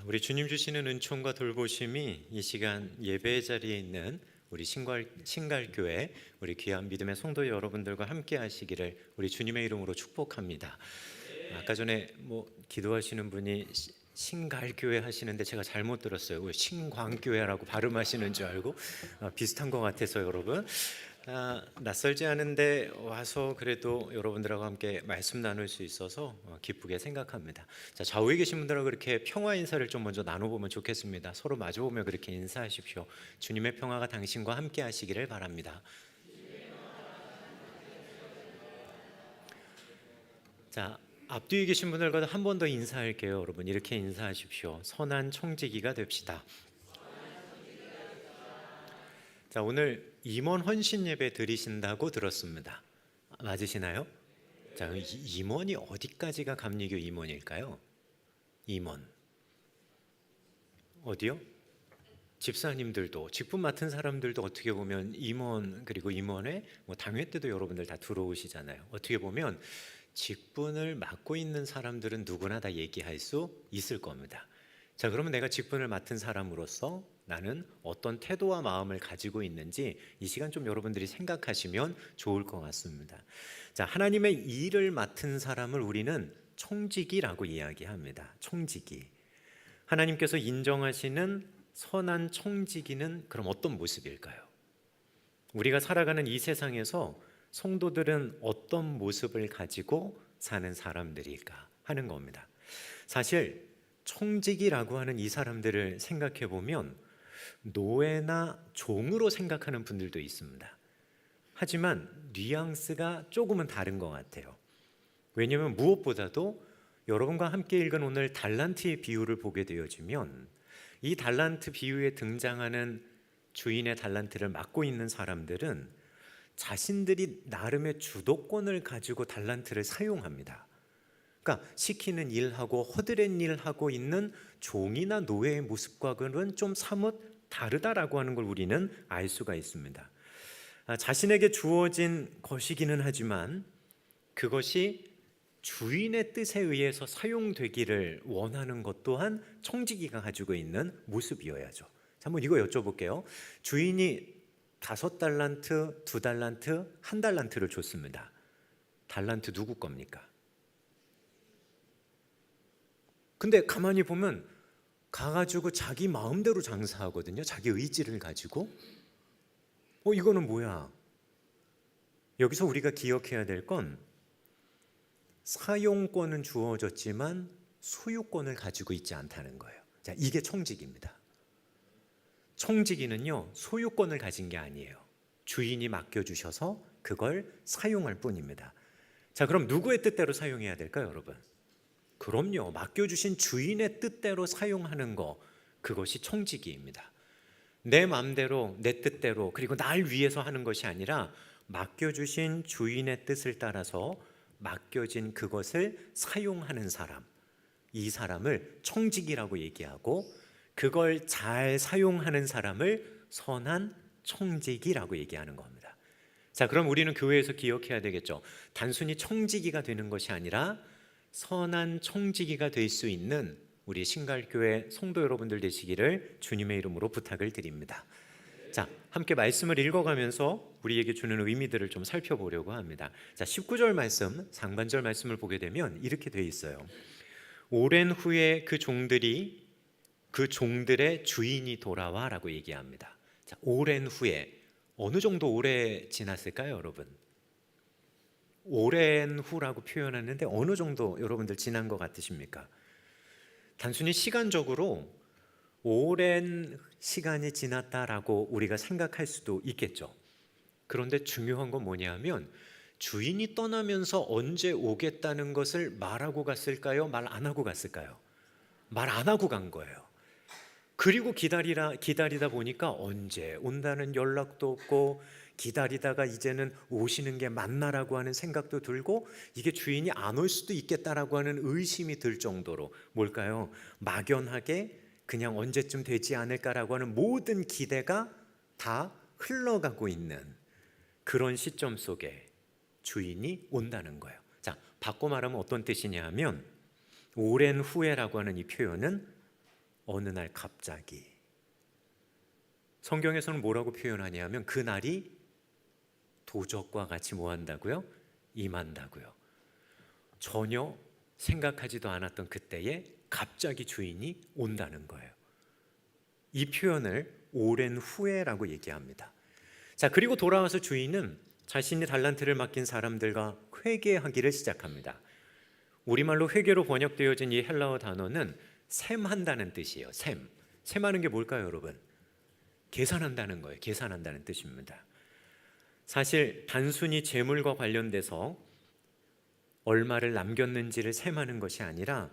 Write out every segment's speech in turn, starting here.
우리 주님 주시는 은총과 돌보심이 이 시간 예배 자리에 있는 우리 신갈교회 우리 귀한 믿음의 성도 여러분들과 함께 하시기를 우리 주님의 이름으로 축복합니다. 아까 전에 기도하시는 분이 신갈교회 하시는데 제가 잘못 들었어요. 왜 신광교회라고 발음하시는 줄 알고 비슷한 것 같아서 여러분 낯설지 않은데 와서 그래도 여러분들하고 함께 말씀 나눌 수 있어서 기쁘게 생각합니다. 자, 좌우에 계신 분들하고 그렇게 평화 인사를 좀 먼저 나눠보면 좋겠습니다. 서로 마주보며 그렇게 인사하십시오. 주님의 평화가 당신과 함께 하시기를 바랍니다. 자, 앞뒤에 계신 분들과 한 번 더 인사할게요. 여러분 이렇게 인사하십시오. 선한 청지기가 됩시다. 자, 오늘 임원 헌신 예배 드리신다고 들었습니다. 맞으시나요? 자, 임원이 어디까지가 감리교 임원일까요? 임원 어디요? 집사님들도 직분 맡은 사람들도 어떻게 보면 임원, 그리고 임원회 당회 때도 여러분들 다 들어오시잖아요. 어떻게 보면 직분을 맡고 있는 사람들은 누구나 다 얘기할 수 있을 겁니다. 자, 그러면 내가 직분을 맡은 사람으로서 나는 어떤 태도와 마음을 가지고 있는지 이 시간 좀 여러분들이 생각하시면 좋을 것 같습니다. 자, 하나님의 일을 맡은 사람을 우리는 청지기라고 이야기합니다. 청지기. 하나님께서 인정하시는 선한 청지기는 그럼 어떤 모습일까요? 우리가 살아가는 이 세상에서 성도들은 어떤 모습을 가지고 사는 사람들일까 하는 겁니다. 사실 청지기라고 하는 이 사람들을 생각해 보면 노예나 종으로 생각하는 분들도 있습니다. 하지만 뉘앙스가 조금은 다른 것 같아요. 왜냐하면 무엇보다도 여러분과 함께 읽은 오늘 달란트의 비유를 보게 되어지면 이 달란트 비유에 등장하는 주인의 달란트를 맡고 있는 사람들은 자신들이 나름의 주도권을 가지고 달란트를 사용합니다. 그러니까 시키는 일하고 허드렛 일하고 있는 종이나 노예의 모습과는 좀 사뭇 다르다라고 하는 걸 우리는 알 수가 있습니다. 자신에게 주어진 것이기는 하지만 그것이 주인의 뜻에 의해서 사용되기를 원하는 것 또한 청지기가 가지고 있는 모습이어야죠. 한번 이거 여쭤볼게요. 주인이 5달란트, 2달란트, 1달란트를 줬습니다. 달란트 누구 겁니까? 근데 가만히 보면 가가지고 자기 마음대로 장사하거든요. 자기 의지를 가지고. 이거는 뭐야? 여기서 우리가 기억해야 될 건 사용권은 주어졌지만 소유권을 가지고 있지 않다는 거예요. 자, 이게 청지기입니다. 청지기는요, 소유권을 가진 게 아니에요. 주인이 맡겨주셔서 그걸 사용할 뿐입니다. 자, 그럼 누구의 뜻대로 사용해야 될까요, 여러분? 그럼요, 맡겨주신 주인의 뜻대로 사용하는 거, 그것이 청지기입니다. 내 마음대로, 내 뜻대로, 그리고 날 위해서 하는 것이 아니라 맡겨주신 주인의 뜻을 따라서 맡겨진 그것을 사용하는 사람, 이 사람을 청지기라고 얘기하고, 그걸 잘 사용하는 사람을 선한 청지기라고 얘기하는 겁니다. 자, 그럼 우리는 교회에서 기억해야 되겠죠. 단순히 청지기가 되는 것이 아니라 선한 청지기가 될 수 있는 우리 신갈교회 성도 여러분들 되시기를 주님의 이름으로 부탁을 드립니다. 자, 함께 말씀을 읽어가면서 우리에게 주는 의미들을 좀 살펴보려고 합니다. 자, 19절 말씀, 상반절 말씀을 보게 되면 이렇게 되어 있어요. 오랜 후에 그 종들의 주인이 돌아와 라고 얘기합니다. 자, 오랜 후에 어느 정도 오래 지났을까요, 여러분? 오랜 후라고 표현하는데 어느 정도 여러분들 지난 것 같으십니까? 단순히 시간적으로 오랜 시간이 지났다라고 우리가 생각할 수도 있겠죠. 그런데 중요한 건 뭐냐면 주인이 떠나면서 언제 오겠다는 것을 말하고 갔을까요? 말 안 하고 갔을까요? 말 안 하고 간 거예요. 그리고 기다리다 보니까 언제 온다는 연락도 없고, 기다리다가 이제는 오시는 게 맞나라고 하는 생각도 들고, 이게 주인이 안 올 수도 있겠다라고 하는 의심이 들 정도로 뭘까요? 막연하게 그냥 언제쯤 되지 않을까라고 하는 모든 기대가 다 흘러가고 있는 그런 시점 속에 주인이 온다는 거예요. 자, 바꿔 말하면 어떤 뜻이냐 하면 오랜 후에라고 하는 이 표현은 어느 날 갑자기. 성경에서는 뭐라고 표현하냐면 그 날이 도적과 같이 뭐 한다고요? 임한다고요. 전혀 생각하지도 않았던 그때에 갑자기 주인이 온다는 거예요. 이 표현을 오랜 후에라고 얘기합니다. 자, 그리고 돌아와서 주인은 자신이 달란트를 맡긴 사람들과 회개하기를 시작합니다. 우리말로 회개로 번역되어진 이 헬라어 단어는 셈한다는 뜻이에요. 셈하는 게 뭘까요, 여러분? 계산한다는 거예요. 계산한다는 뜻입니다. 사실 단순히 재물과 관련돼서 얼마를 남겼는지를 셈하는 것이 아니라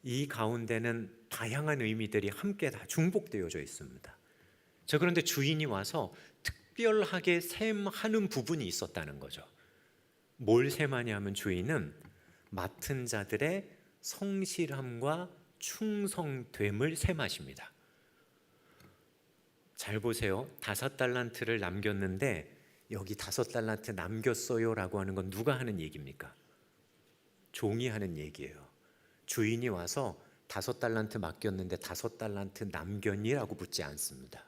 이 가운데는 다양한 의미들이 함께 다 중복되어져 있습니다. 자, 그런데 주인이 와서 특별하게 셈하는 부분이 있었다는 거죠. 뭘 셈하냐 하면 주인은 맡은 자들의 성실함과 충성됨을 셈하십니다. 잘 보세요. 5달란트를 남겼는데 여기 5달란트 남겼어요라고 하는 건 누가 하는 얘기입니까? 종이 하는 얘기예요. 주인이 와서 5달란트 맡겼는데 5달란트 남겼니라고 묻지 않습니다.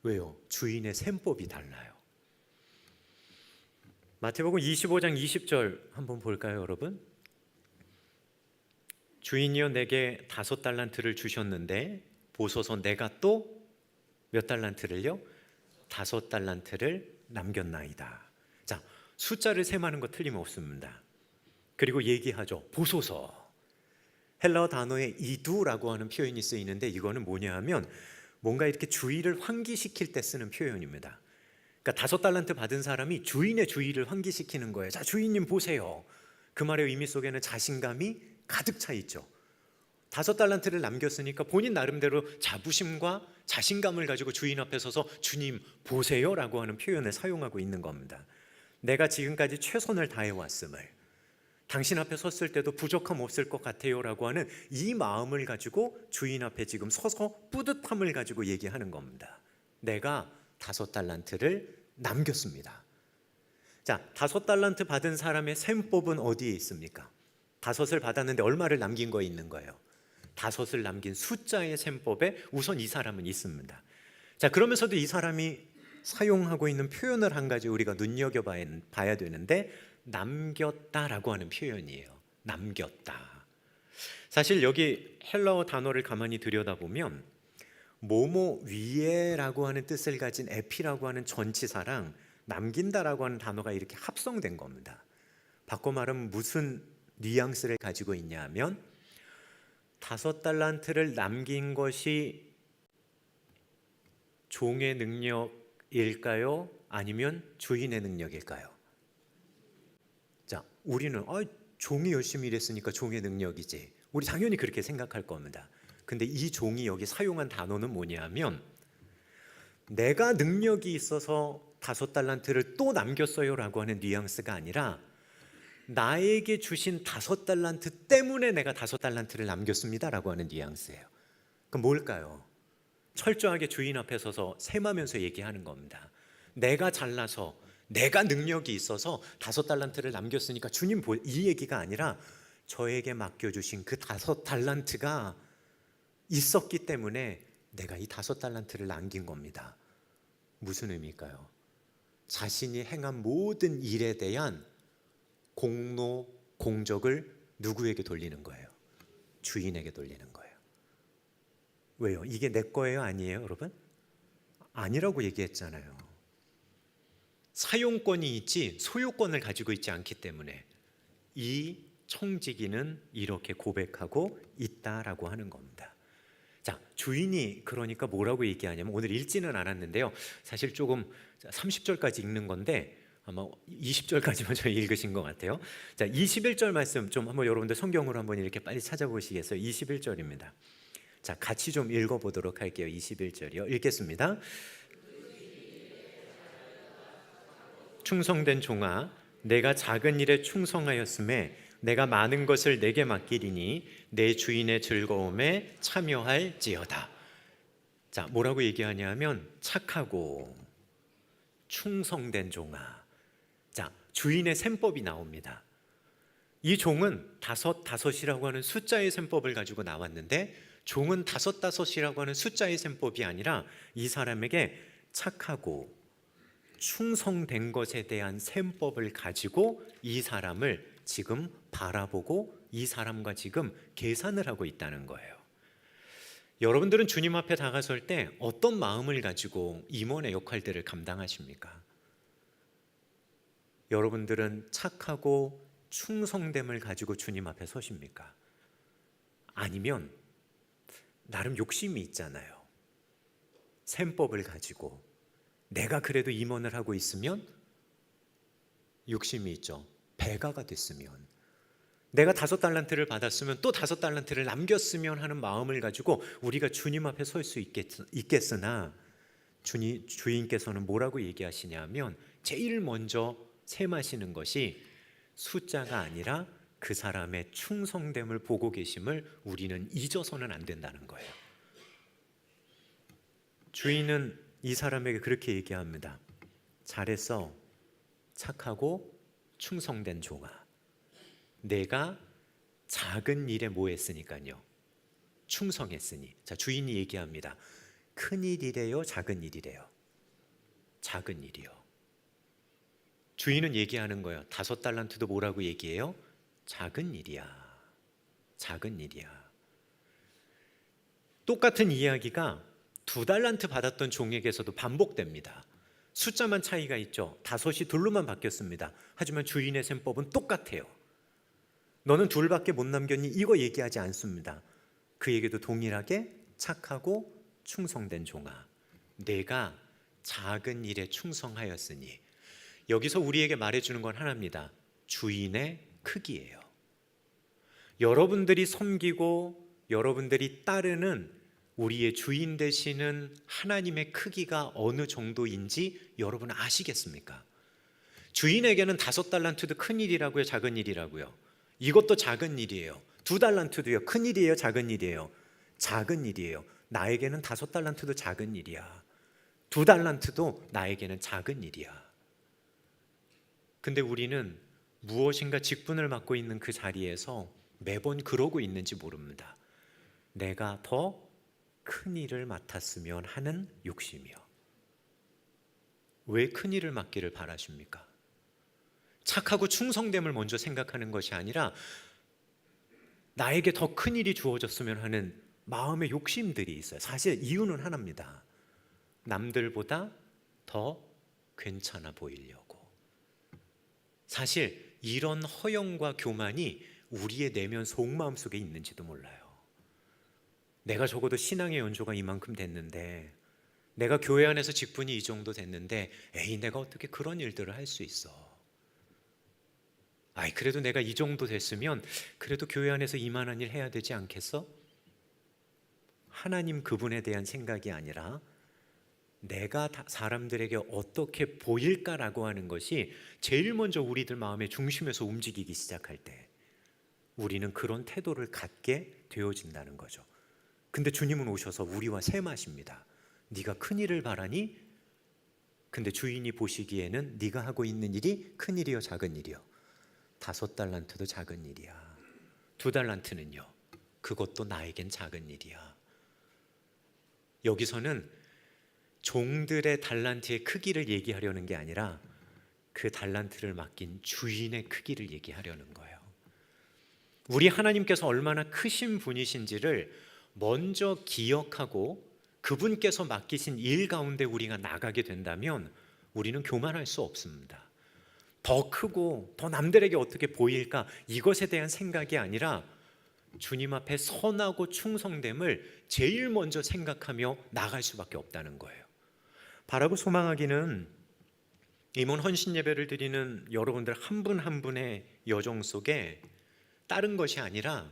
왜요? 주인의 셈법이 달라요. 마태복음 25장 20절 한번 볼까요, 여러분? 주인이여 내게 5달란트를 주셨는데 보소서 내가 또 몇 달란트를요? 5달란트를 남겼나이다. 자, 숫자를 셈하는 거 틀림없습니다. 그리고 얘기하죠. 보소서. 헬라어 단어에 이두라고 하는 표현이 쓰이는데 이거는 뭐냐 하면 뭔가 이렇게 주의를 환기시킬 때 쓰는 표현입니다. 그러니까 5달란트 받은 사람이 주인의 주의를 환기시키는 거예요. 자, 주인님 보세요. 그 말의 의미 속에는 자신감이 가득 차 있죠. 5달란트를 남겼으니까 본인 나름대로 자부심과 자신감을 가지고 주인 앞에 서서 주님 보세요 라고 하는 표현을 사용하고 있는 겁니다. 내가 지금까지 최선을 다해왔음을, 당신 앞에 섰을 때도 부족함 없을 것 같아요 라고 하는 이 마음을 가지고 주인 앞에 지금 서서 뿌듯함을 가지고 얘기하는 겁니다. 내가 5달란트를 남겼습니다. 자, 5달란트 받은 사람의 셈법은 어디에 있습니까? 5을 받았는데 얼마를 남긴 거에 있는 거예요? 5을 남긴 숫자의 셈법에 우선 이 사람은 있습니다. 자, 그러면서도 이 사람이 사용하고 있는 표현을 한 가지 우리가 눈여겨봐야 되는데 남겼다라고 하는 표현이에요. 남겼다. 사실 여기 헬라어 단어를 가만히 들여다보면 뭐뭐 위에라고 하는 뜻을 가진 에피라고 하는 전치사랑 남긴다라고 하는 단어가 이렇게 합성된 겁니다. 바꿔 말하면 무슨 뉘앙스를 가지고 있냐 하면 5달란트를 남긴 것이 종의 능력일까요? 아니면 주인의 능력일까요? 자, 우리는 종이 열심히 일했으니까 종의 능력이지. 우리 당연히 그렇게 생각할 겁니다. 근데 이 종이 여기 사용한 단어는 뭐냐면 내가 능력이 있어서 5달란트를 또 남겼어요 라고 하는 뉘앙스가 아니라 나에게 주신 5달란트 때문에 내가 5달란트를 남겼습니다 라고 하는 뉘앙스예요. 그럼 뭘까요? 철저하게 주인 앞에 서서 셈하면서 얘기하는 겁니다. 내가 잘나서 내가 능력이 있어서 5달란트를 남겼으니까 주님 이 얘기가 아니라 저에게 맡겨주신 그 5달란트가 있었기 때문에 내가 이 5달란트를 남긴 겁니다. 무슨 의미일까요? 자신이 행한 모든 일에 대한 공로, 공적을 누구에게 돌리는 거예요? 주인에게 돌리는 거예요. 왜요? 이게 내 거예요? 아니에요, 여러분? 아니라고 얘기했잖아요. 사용권이 있지 소유권을 가지고 있지 않기 때문에 이 청지기는 이렇게 고백하고 있다라고 하는 겁니다. 자, 주인이 그러니까 뭐라고 얘기하냐면 오늘 읽지는 않았는데요. 사실 조금 30절까지 읽는 건데 아마 20절까지만 좀 읽으신 것 같아요. 자, 21절 말씀 좀 한번 여러분들 성경으로 한번 이렇게 빨리 찾아보시겠어요? 21절입니다. 자, 같이 좀 읽어보도록 할게요. 21절이요. 읽겠습니다. 충성된 종아, 내가 작은 일에 충성하였음에 내가 많은 것을 내게 맡기리니 내 주인의 즐거움에 참여할지어다. 자, 뭐라고 얘기하냐면 착하고 충성된 종아. 자, 주인의 셈법이 나옵니다. 이 종은 다섯이라고 하는 숫자의 셈법을 가지고 나왔는데, 종은 다섯이라고 하는 숫자의 셈법이 아니라 이 사람에게 착하고 충성된 것에 대한 셈법을 가지고 이 사람을 지금 바라보고 이 사람과 지금 계산을 하고 있다는 거예요. 여러분들은 주님 앞에 다가설 때 어떤 마음을 가지고 임원의 역할들을 감당하십니까? 여러분들은 착하고 충성됨을 가지고 주님 앞에 서십니까? 아니면 나름 욕심이 있잖아요. 셈법을 가지고 내가 그래도 임원을 하고 있으면 욕심이 있죠. 배가가 됐으면, 내가 5달란트를 받았으면 또 5달란트를 남겼으면 하는 마음을 가지고 우리가 주님 앞에 설 수 있겠으나, 주인께서는 뭐라고 얘기하시냐면 제일 먼저 셈하시는 것이 숫자가 아니라 그 사람의 충성됨을 보고 계심을 우리는 잊어서는 안 된다는 거예요. 주인은 이 사람에게 그렇게 얘기합니다. 잘했어, 착하고 충성된 종아. 내가 작은 일에 뭐 했으니까요? 충성했으니. 자, 주인이 얘기합니다. 큰 일이래요, 작은 일이래요? 작은 일이요. 주인은 얘기하는 거예요. 5달란트도 뭐라고 얘기해요? 작은 일이야. 작은 일이야. 똑같은 이야기가 2달란트 받았던 종에게서도 반복됩니다. 숫자만 차이가 있죠. 5이 2로만 바뀌었습니다. 하지만 주인의 셈법은 똑같아요. 너는 2밖에 못 남겼니? 이거 얘기하지 않습니다. 그에게도 동일하게 착하고 충성된 종아, 내가 작은 일에 충성하였으니. 여기서 우리에게 말해주는 건 하나입니다. 주인의 크기예요. 여러분들이 섬기고 여러분들이 따르는 우리의 주인 되시는 하나님의 크기가 어느 정도인지 여러분 아시겠습니까? 주인에게는 5달란트도 큰 일이라고요, 작은 일이라고요? 이것도 작은 일이에요. 2달란트도요, 큰 일이에요, 작은 일이에요? 작은 일이에요. 나에게는 5달란트도 작은 일이야. 2달란트도 나에게는 작은 일이야. 근데 우리는 무엇인가 직분을 맡고 있는 그 자리에서 매번 그러고 있는지 모릅니다. 내가 더 큰 일을 맡았으면 하는 욕심이요. 왜 큰 일을 맡기를 바라십니까? 착하고 충성됨을 먼저 생각하는 것이 아니라 나에게 더 큰 일이 주어졌으면 하는 마음의 욕심들이 있어요. 사실 이유는 하나입니다. 남들보다 더 괜찮아 보이려고. 사실 이런 허영과 교만이 우리의 내면 속마음 속에 있는지도 몰라요. 내가 적어도 신앙의 연조가 이만큼 됐는데, 내가 교회 안에서 직분이 이 정도 됐는데, 에이, 내가 어떻게 그런 일들을 할 수 있어? 아이, 그래도 내가 이 정도 됐으면 그래도 교회 안에서 이만한 일 해야 되지 않겠어? 하나님 그분에 대한 생각이 아니라 내가 사람들에게 어떻게 보일까라고 하는 것이 제일 먼저 우리들 마음의 중심에서 움직이기 시작할 때 우리는 그런 태도를 갖게 되어진다는 거죠. 근데 주님은 오셔서 우리와 셈하십니다. 네가 큰 일을 바라니? 근데 주인이 보시기에는 네가 하고 있는 일이 큰 일이요, 작은 일이요? 5달란트도 작은 일이야. 2달란트는요? 그것도 나에겐 작은 일이야. 여기서는 종들의 달란트의 크기를 얘기하려는 게 아니라 그 달란트를 맡긴 주인의 크기를 얘기하려는 거예요. 우리 하나님께서 얼마나 크신 분이신지를 먼저 기억하고 그분께서 맡기신 일 가운데 우리가 나가게 된다면 우리는 교만할 수 없습니다. 더 크고 더 남들에게 어떻게 보일까, 이것에 대한 생각이 아니라 주님 앞에 선하고 충성됨을 제일 먼저 생각하며 나갈 수밖에 없다는 거예요. 바라고 소망하기는 임원 헌신 예배를 드리는 여러분들 한 분 한 분의 여정 속에 다른 것이 아니라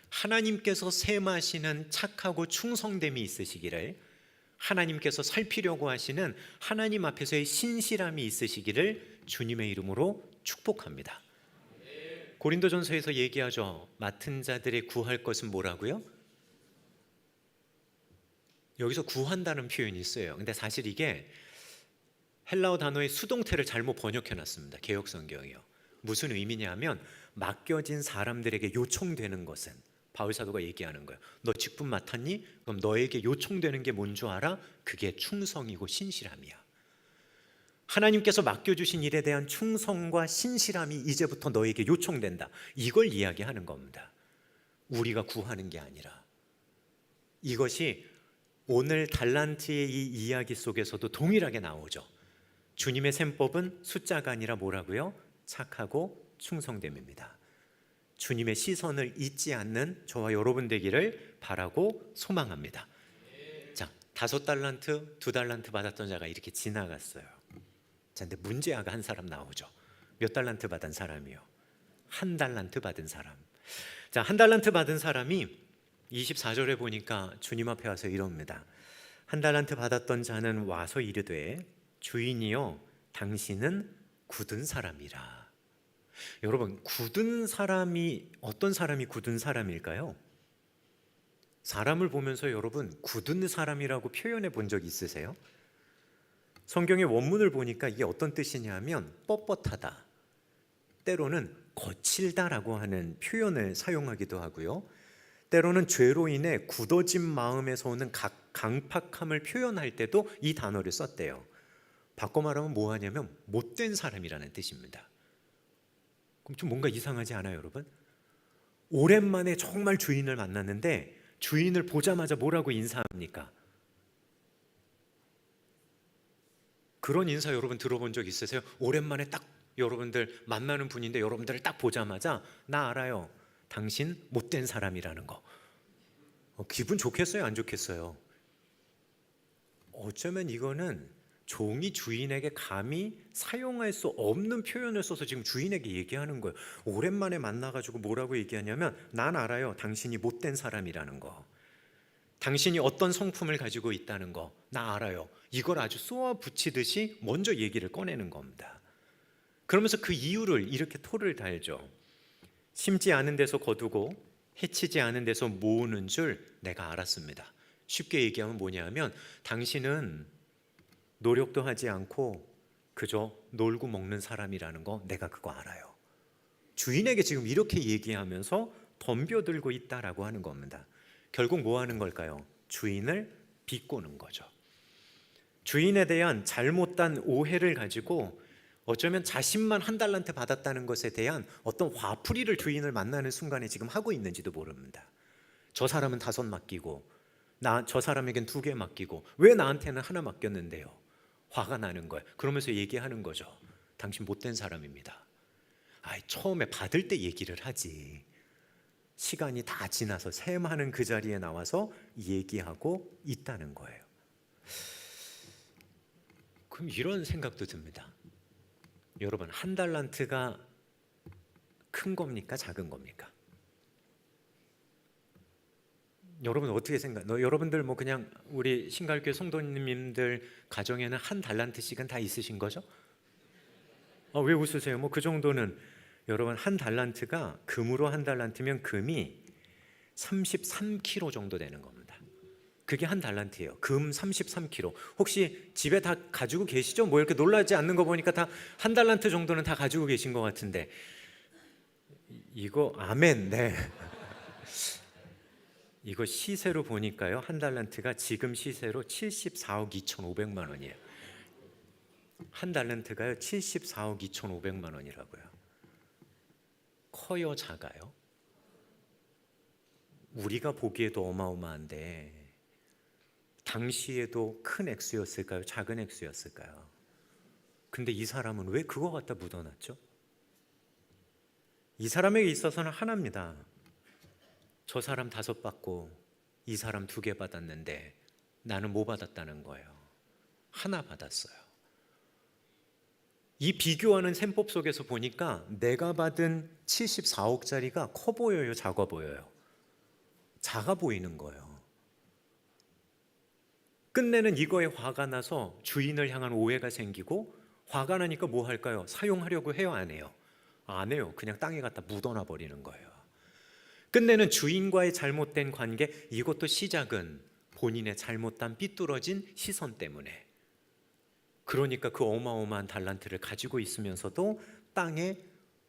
하나님께서 셈하시는 착하고 충성됨이 있으시기를, 하나님께서 살피려고 하시는 하나님 앞에서의 신실함이 있으시기를 주님의 이름으로 축복합니다. 고린도전서에서 얘기하죠. 맡은 자들의 구할 것은 뭐라고요? 여기서 구한다는 표현이 있어요. 근데 사실 이게 헬라어 단어의 수동태를 잘못 번역해 놨습니다. 개역성경이요. 무슨 의미냐 하면 맡겨진 사람들에게 요청되는 것은, 바울 사도가 얘기하는 거예요. 너 직분 맡았니? 그럼 너에게 요청되는 게 뭔 줄 알아? 그게 충성이고 신실함이야. 하나님께서 맡겨주신 일에 대한 충성과 신실함이 이제부터 너에게 요청된다. 이걸 이야기하는 겁니다. 우리가 구하는 게 아니라. 이것이 오늘 달란트의 이 이야기 속에서도 동일하게 나오죠. 주님의 셈법은 숫자가 아니라 뭐라고요? 착하고 충성됨입니다. 주님의 시선을 잊지 않는 저와 여러분 되기를 바라고 소망합니다. 자, 5달란트, 2달란트 받았던 자가 이렇게 지나갔어요. 자, 근데 문제아가 한 사람 나오죠. 몇 달란트 받은 사람이요? 1달란트 받은 사람. 자, 1달란트 받은 사람이 24절에 보니까 주님 앞에 와서 이럽니다. 1달란트 받았던 자는 와서 이르되 주인이여 당신은 굳은 사람이라. 여러분, 굳은 사람이 어떤 사람이 굳은 사람일까요? 사람을 보면서 여러분 굳은 사람이라고 표현해 본 적 있으세요? 성경의 원문을 보니까 이게 어떤 뜻이냐면 뻣뻣하다, 때로는 거칠다라고 하는 표현을 사용하기도 하고요, 때로는 죄로 인해 굳어진 마음에서 오는 강팍함을 표현할 때도 이 단어를 썼대요. 바꿔 말하면 뭐 하냐면 못된 사람이라는 뜻입니다. 그럼 좀 뭔가 이상하지 않아요, 여러분? 오랜만에 정말 주인을 만났는데 주인을 보자마자 뭐라고 인사합니까? 그런 인사 여러분 들어본 적 있으세요? 오랜만에 딱 여러분들 만나는 분인데 여러분들을 딱 보자마자 나 알아요, 당신 못된 사람이라는 거. 기분 좋겠어요, 안 좋겠어요? 어쩌면 이거는 종이 주인에게 감히 사용할 수 없는 표현을 써서 지금 주인에게 얘기하는 거예요. 오랜만에 만나가지고 뭐라고 얘기하냐면 난 알아요, 당신이 못된 사람이라는 거. 당신이 어떤 성품을 가지고 있다는 거 나 알아요. 이걸 아주 쏘아 붙이듯이 먼저 얘기를 꺼내는 겁니다. 그러면서 그 이유를 이렇게 토를 달죠. 심지 않은 데서 거두고 해치지 않은 데서 모으는 줄 내가 알았습니다. 쉽게 얘기하면 뭐냐면 당신은 노력도 하지 않고 그저 놀고 먹는 사람이라는 거 내가 그거 알아요. 주인에게 지금 이렇게 얘기하면서 덤벼들고 있다라고 하는 겁니다. 결국 뭐 하는 걸까요? 주인을 비꼬는 거죠. 주인에 대한 잘못된 오해를 가지고 어쩌면 자신만 1달란트 받았다는 것에 대한 어떤 화풀이를 주인을 만나는 순간에 지금 하고 있는지도 모릅니다. 저 사람은 5 맡기고 저 사람에겐 2개 맡기고 왜 나한테는 1 맡겼는데요? 화가 나는 거예요. 그러면서 얘기하는 거죠. 당신 못된 사람입니다. 처음에 받을 때 얘기를 하지. 시간이 다 지나서 셈하는 그 자리에 나와서 얘기하고 있다는 거예요. 그럼 이런 생각도 듭니다. 여러분, 1달란트가 큰 겁니까? 작은 겁니까? 여러분 어떻게 여러분들 뭐 그냥 우리 신갈교회 성도님들 가정에는 1달란트씩은 다 있으신 거죠? 왜 웃으세요? 뭐 그 정도는. 여러분 1달란트가 금으로 1달란트면 금이 33kg 정도 되는 겁니다. 그게 1달란트예요. 금 33kg. 혹시 집에 다 가지고 계시죠? 뭐 이렇게 놀라지 않는 거 보니까 다 1달란트 정도는 다 가지고 계신 것 같은데 이거 아멘. 네. 이거 시세로 보니까요, 1달란트가 지금 시세로 74억 2,500만 원이에요. 1달란트가요 74억 2,500만 원이라고요. 커요, 작아요? 우리가 보기에도 어마어마한데 당시에도 큰 액수였을까요? 작은 액수였을까요? 근데 이 사람은 왜 그거 갖다 묻어놨죠? 이 사람에게 있어서는 하나입니다. 저 사람 5 받고 이 사람 2개 받았는데 나는 뭐 받았다는 거예요? 1 받았어요. 이 비교하는 셈법 속에서 보니까 내가 받은 74억짜리가 커 보여요, 작아 보여요? 작아 보이는 거예요. 끝내는 이거에 화가 나서 주인을 향한 오해가 생기고, 화가 나니까 뭐 할까요? 사용하려고 해요, 안 해요? 안 해요. 그냥 땅에 갖다 묻어놔 버리는 거예요. 끝내는 주인과의 잘못된 관계, 이것도 시작은 본인의 잘못된 삐뚤어진 시선 때문에. 그러니까 그 어마어마한 달란트를 가지고 있으면서도 땅에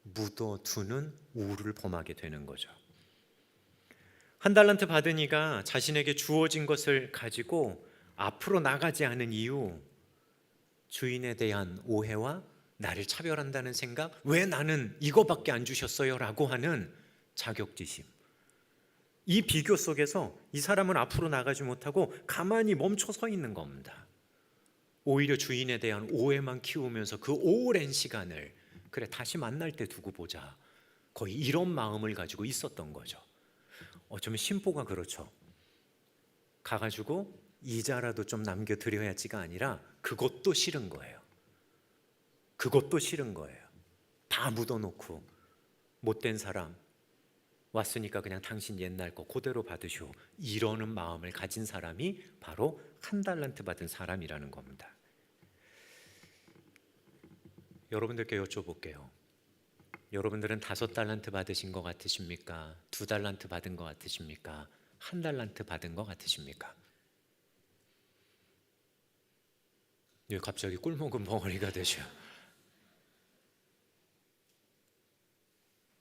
묻어두는 우를 범하게 되는 거죠. 한 달란트 받은 이가 자신에게 주어진 것을 가지고 앞으로 나가지 않은 이유, 주인에 대한 오해와 나를 차별한다는 생각, 왜 나는 이거밖에 안 주셨어요? 라고 하는 자격지심. 이 비교 속에서 이 사람은 앞으로 나가지 못하고 가만히 멈춰 서 있는 겁니다. 오히려 주인에 대한 오해만 키우면서 그 오랜 시간을 그래 다시 만날 때 두고 보자, 거의 이런 마음을 가지고 있었던 거죠. 어쩌면 심보가 그렇죠. 가가지고 이자라도 좀 남겨드려야지가 아니라 그것도 싫은 거예요. 그것도 싫은 거예요. 다 묻어놓고 못된 사람 왔으니까 그냥 당신 옛날 거 그대로 받으시오, 이러는 마음을 가진 사람이 바로 한 달란트 받은 사람이라는 겁니다. 여러분들께 여쭤볼게요. 여러분들은 5달란트 받으신 것 같으십니까? 2달란트 받은 것 같으십니까? 1달란트 받은 것 같으십니까? 왜 갑자기 꿀먹은 벙어리가 되죠?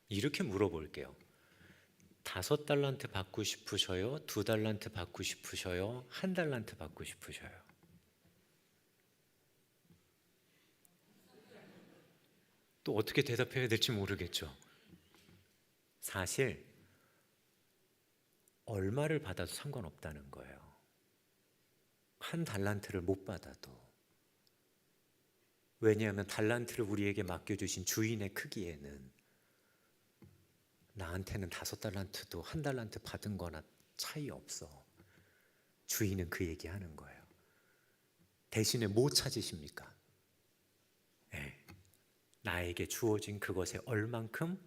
이렇게 물어볼게요. 5달란트 받고 싶으셔요? 2달란트 받고 싶으셔요? 1달란트 받고 싶으셔요? 또 어떻게 대답해야 될지 모르겠죠. 사실 얼마를 받아도 상관없다는 거예요. 1달란트를 못 받아도. 왜냐하면 달란트를 우리에게 맡겨주신 주인의 크기에는 나한테는 5달란트도 1달란트 받은 거나 차이 없어. 주인은 그 얘기하는 거예요. 대신에 뭐 찾으십니까? 네. 나에게 주어진 그것에 얼만큼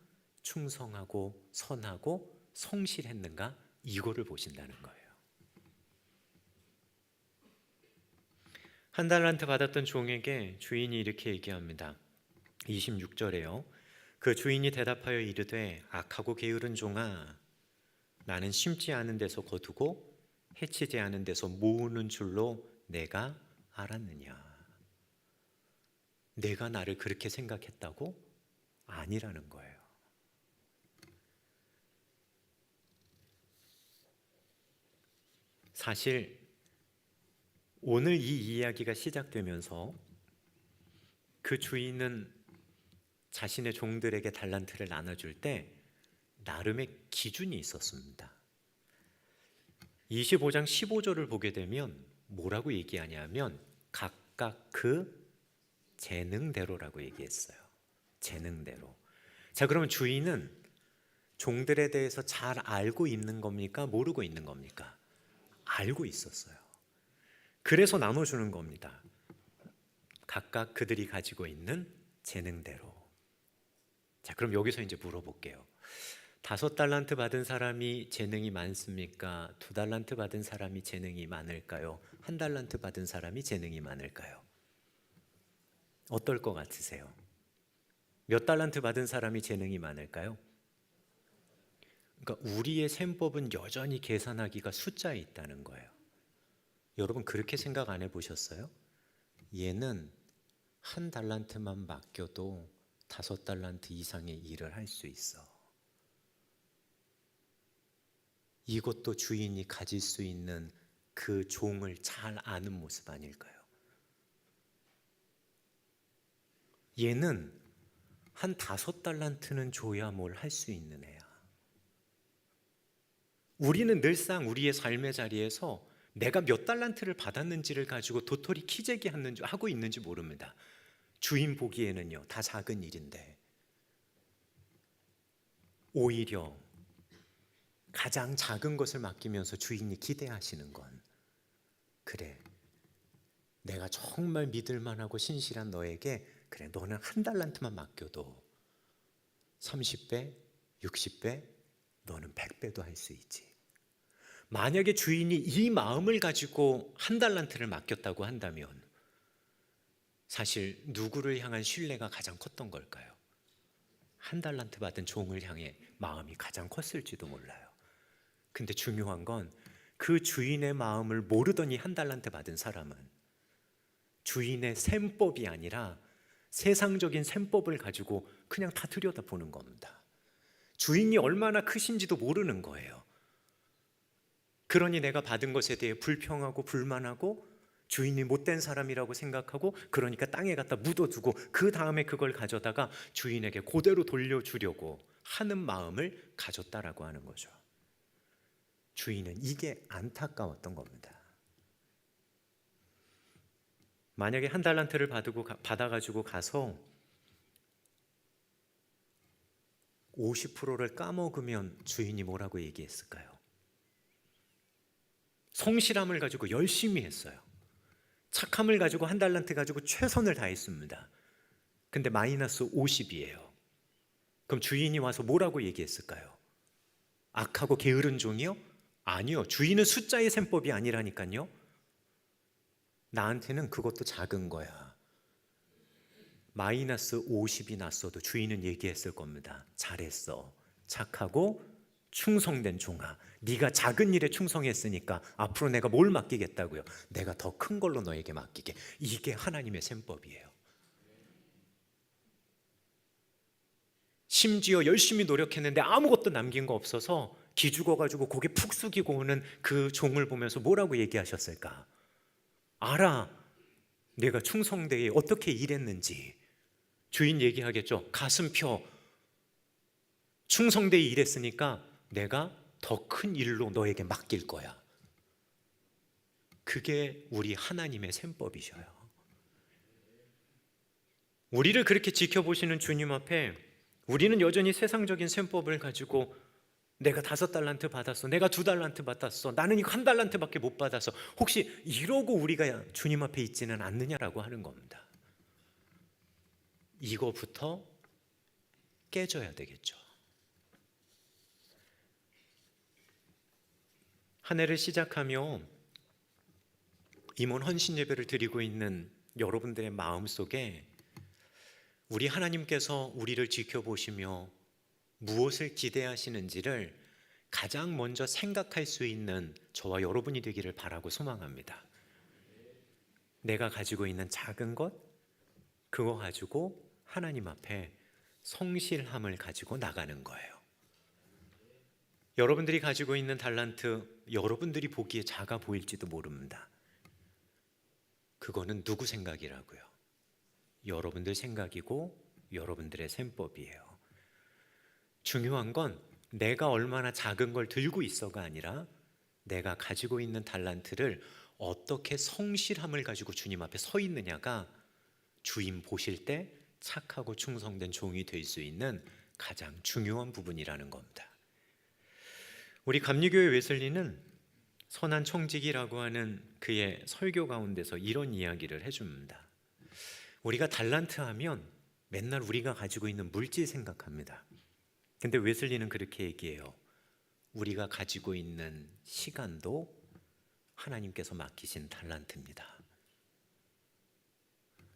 충성하고 선하고 성실했는가, 이거를 보신다는 거예요. 1달란트 받았던 종에게 주인이 이렇게 얘기합니다. 26절에요. 그 주인이 대답하여 이르되 악하고 게으른 종아, 나는 심지 않은 데서 거두고 해치지 않은 데서 모으는 줄로 내가 알았느냐. 내가 나를 그렇게 생각했다고? 아니라는 거예요. 사실 오늘 이 이야기가 시작되면서 그 주인은 자신의 종들에게 달란트를 나눠줄 때 나름의 기준이 있었습니다. 25장 15절을 보게 되면 뭐라고 얘기하냐면 각각 그 재능대로라고 얘기했어요. 재능대로. 자, 그러면 주인은 종들에 대해서 잘 알고 있는 겁니까? 모르고 있는 겁니까? 알고 있었어요. 그래서 나눠주는 겁니다. 각각 그들이 가지고 있는 재능대로. 자, 그럼 여기서 이제 물어볼게요. 5달란트 받은 사람이 재능이 많습니까? 2달란트 받은 사람이 재능이 많을까요? 1달란트 받은 사람이 재능이 많을까요? 어떨 것 같으세요? 몇 달란트 받은 사람이 재능이 많을까요? 그러니까 우리의 셈법은 여전히 계산하기가 숫자에 있다는 거예요. 여러분 그렇게 생각 안 해보셨어요? 얘는 1달란트만 맡겨도 5달란트 이상의 일을 할 수 있어. 이것도 주인이 가질 수 있는 그 종을 잘 아는 모습 아닐까요? 얘는 한 5달란트는 줘야 뭘 할 수 있는 애야. 우리는 늘상 우리의 삶의 자리에서 내가 몇 달란트를 받았는지를 가지고 도토리 키재기 하고 있는지 모릅니다. 주인 보기에는요, 다 작은 일인데 오히려 가장 작은 것을 맡기면서 주인이 기대하시는 건, 그래, 내가 정말 믿을만하고 신실한 너에게 그래, 너는 1달란트만 맡겨도 30배, 60배, 너는 100배도 할 수 있지. 만약에 주인이 이 마음을 가지고 1달란트를 맡겼다고 한다면 사실 누구를 향한 신뢰가 가장 컸던 걸까요? 1달란트 받은 종을 향해 마음이 가장 컸을지도 몰라요. 근데 중요한 건 그 주인의 마음을 모르더니 1달란트 받은 사람은 주인의 셈법이 아니라 세상적인 셈법을 가지고 그냥 다 들여다보는 겁니다. 주인이 얼마나 크신지도 모르는 거예요. 그러니 내가 받은 것에 대해 불평하고 불만하고 주인이 못된 사람이라고 생각하고, 그러니까 땅에 갖다 묻어두고 그 다음에 그걸 가져다가 주인에게 그대로 돌려주려고 하는 마음을 가졌다라고 하는 거죠. 주인은 이게 안타까웠던 겁니다. 만약에 한 달란트를 받아가지고 가서 50%를 까먹으면 주인이 뭐라고 얘기했을까요? 성실함을 가지고 열심히 했어요. 착함을 가지고 한 달란트 가지고 최선을 다했습니다. 근데 마이너스 50이에요. 그럼 주인이 와서 뭐라고 얘기했을까요? 악하고 게으른 종이요? 아니요. 주인은 숫자의 셈법이 아니라니까요. 나한테는 그것도 작은 거야. 마이너스 50이 났어도 주인은 얘기했을 겁니다. 잘했어. 착하고 충성된 종아, 네가 작은 일에 충성했으니까 앞으로 내가 뭘 맡기겠다고요? 내가 더 큰 걸로 너에게 맡기게. 이게 하나님의 셈법이에요. 심지어 열심히 노력했는데 아무것도 남긴 거 없어서 기죽어가지고 고개 푹 숙이고 오는 그 종을 보면서 뭐라고 얘기하셨을까? 알아, 내가 충성되게 어떻게 일했는지. 주인 얘기하겠죠. 가슴 펴. 충성되게 일했으니까 내가 더 큰 일로 너에게 맡길 거야. 그게 우리 하나님의 셈법이셔요. 우리를 그렇게 지켜보시는 주님 앞에 우리는 여전히 세상적인 셈법을 가지고 내가 5달란트 받았어, 내가 2달란트 받았어, 나는 이거 1달란트밖에 못 받았어, 혹시 이러고 우리가 주님 앞에 있지는 않느냐라고 하는 겁니다. 이거부터 깨져야 되겠죠. 한 해를 시작하며 임원 헌신 예배를 드리고 있는 여러분들의 마음속에 우리 하나님께서 우리를 지켜보시며 무엇을 기대하시는지를 가장 먼저 생각할 수 있는 저와 여러분이 되기를 바라고 소망합니다. 내가 가지고 있는 작은 것, 그거 가지고 하나님 앞에 성실함을 가지고 나가는 거예요. 여러분들이 가지고 있는 달란트, 여러분들이 보기에 작아 보일지도 모릅니다. 그거는 누구 생각이라고요? 여러분들 생각이고 여러분들의 셈법이에요. 중요한 건 내가 얼마나 작은 걸 들고 있어가 아니라 내가 가지고 있는 달란트를 어떻게 성실함을 가지고 주님 앞에 서 있느냐가 주인 보실 때 착하고 충성된 종이 될 수 있는 가장 중요한 부분이라는 겁니다. 우리 감리교회 웨슬리는 선한 청지기라고 하는 그의 설교 가운데서 이런 이야기를 해줍니다. 우리가 달란트 하면 맨날 우리가 가지고 있는 물질 생각합니다. 근데 웨슬리는 그렇게 얘기해요. 우리가 가지고 있는 시간도 하나님께서 맡기신 달란트입니다.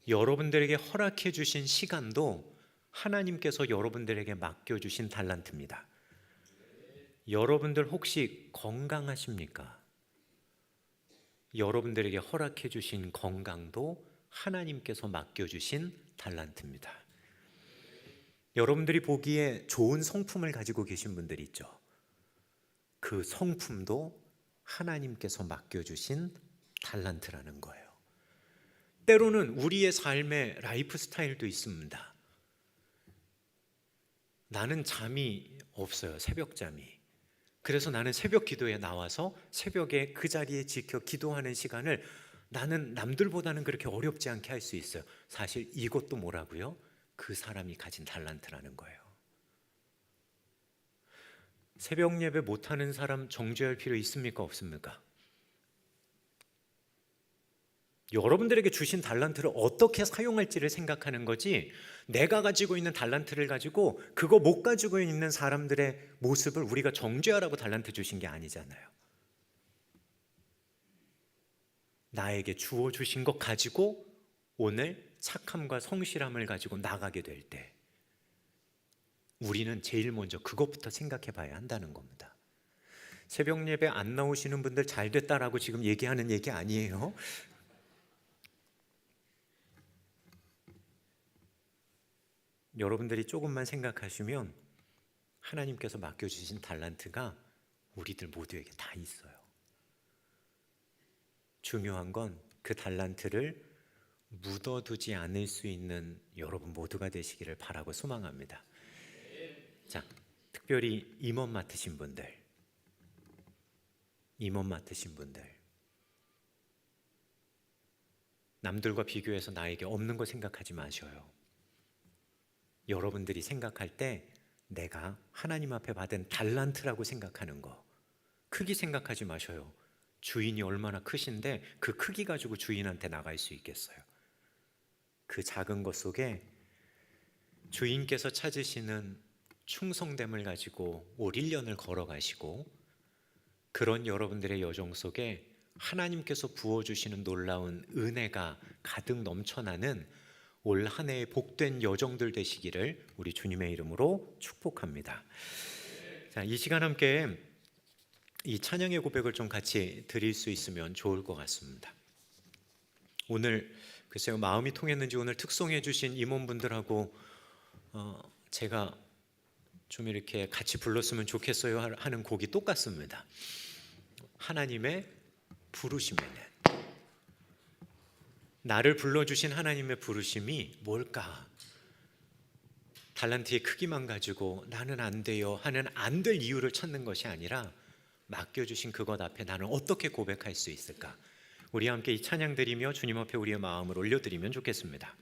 여러분들에게 허락해 주신 시간도 하나님께서 여러분들에게 맡겨주신 달란트입니다. 여러분들 혹시 건강하십니까? 여러분들에게 허락해 주신 건강도 하나님께서 맡겨주신 달란트입니다. 여러분들이 보기에 좋은 성품을 가지고 계신 분들이 있죠. 그 성품도 하나님께서 맡겨주신 달란트라는 거예요. 때로는 우리의 삶의 라이프 스타일도 있습니다. 나는 잠이 없어요. 새벽잠이. 그래서 나는 새벽 기도에 나와서 새벽에 그 자리에 지켜 기도하는 시간을 나는 남들보다는 그렇게 어렵지 않게 할 수 있어요. 사실 이것도 뭐라고요? 그 사람이 가진 달란트라는 거예요. 새벽 예배 못하는 사람 정죄할 필요 있습니까? 없습니까? 여러분들에게 주신 달란트를 어떻게 사용할지를 생각하는 거지, 내가 가지고 있는 달란트를 가지고 그거 못 가지고 있는 사람들의 모습을 우리가 정죄하라고 달란트 주신 게 아니잖아요. 나에게 주어 주신 것 가지고 오늘 착함과 성실함을 가지고 나가게 될 때 우리는 제일 먼저 그것부터 생각해 봐야 한다는 겁니다. 새벽 예배 안 나오시는 분들 잘 됐다라고 지금 얘기하는 얘기 아니에요. 여러분들이 조금만 생각하시면 하나님께서 맡겨주신 달란트가 우리들 모두에게 다 있어요. 중요한 건 그 달란트를 묻어두지 않을 수 있는 여러분 모두가 되시기를 바라고 소망합니다. 자, 특별히 임원 맡으신 분들, 남들과 비교해서 나에게 없는 거 생각하지 마셔요. 여러분들이 생각할 때 내가 하나님 앞에 받은 달란트라고 생각하는 거, 크기 생각하지 마셔요. 주인이 얼마나 크신데 그 크기 가지고 주인한테 나갈 수 있겠어요? 그 작은 것 속에 주인께서 찾으시는 충성됨을 가지고 올 1년을 걸어가시고, 그런 여러분들의 여정 속에 하나님께서 부어주시는 놀라운 은혜가 가득 넘쳐나는 올 한 해의 복된 여정들 되시기를 우리 주님의 이름으로 축복합니다. 자, 이 시간 함께 이 찬양의 고백을 좀 같이 드릴 수 있으면 좋을 것 같습니다. 오늘 글쎄요, 마음이 통했는지 오늘 특송해 주신 임원분들하고 제가 좀 이렇게 같이 불렀으면 좋겠어요 하는 곡이 똑같습니다. 하나님의 부르심에는, 나를 불러주신 하나님의 부르심이 뭘까? 달란트의 크기만 가지고 나는 안 돼요 하는 안 될 이유를 찾는 것이 아니라 맡겨주신 그것 앞에 나는 어떻게 고백할 수 있을까? 우리 함께 이 찬양 드리며 주님 앞에 우리의 마음을 올려드리면 좋겠습니다.